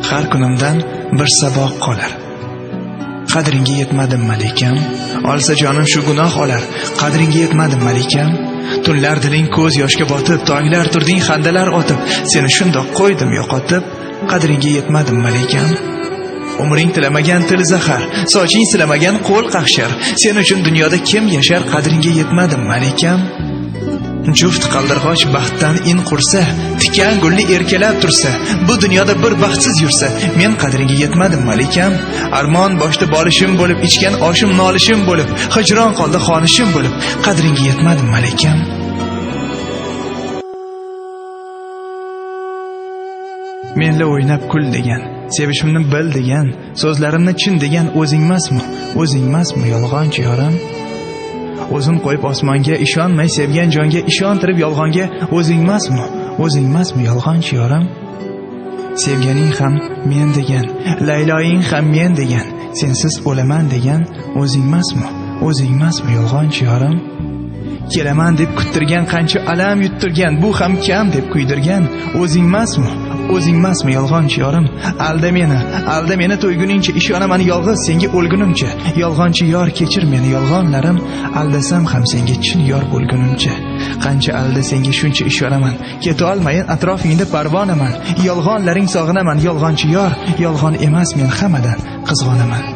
Har kunimdan bir saboq qolar. Qadringga yetmadim malikam, olsa jonim shu gunoh olar. Qadringga yetmadim malikam, tunlar diling ko'z yoshga botib, tonglar turding xandalar otib, seni shundoq qo'ydim yo'qotib. Qadringga yetmadim malikam. Umring tilamagan til zahar, soching silamagan qo'l qaqshar. Sen uchun dunyoda kim yashar? Qadringga yetmadim malikam. Juft qaldirg'och baxtdan in qursa, tikan gulni erkalab tursa, bu dunyoda bir baxtsiz yursa, men qadringga yetmadim malikam. Armon boshda bolishim bo'lib, ichgan oshim nolishim bo'lib, hijron qoldi xonishim bo'lib, qadringga yetmadim malikam. Menla o'ynab kul degan, sevishimni bil degan, so'zlarimni chin degan o'zingmasmi? O'zingmasmi yolg'onchi yorim? O'zim qo'yib osmonga ishonmay sevgan jonga ishontirib yolg'onga o'zingmasmi? O'zingmasmi yolg'onchi yorim? Sevganing ham men degan, Layloying ham men degan, sensiz o'laman degan o'zingmasmi? O'zingmasmi yolg'onchi yorim? Kelaman deb kuttirgan qancha alam yuttirgan, bu ham kam deb kuydirgan o'zingmasmi? O'zingmasmi yolg'onchi yorim? Alda meni to'yguningcha ishonaman yolg'iz senga o'lgunimcha. Yolg'onchi yor kechir meni yolg'onlarim, aldasam ham senga chin yor bo'lgunimcha. Qancha alda senga shuncha ishonaman, keta olmayin atrofingda parvonaman. Yolg'onlaring sog'inaman yolg'onchi yor, yolg'on emas men hammadan qizg'onaman.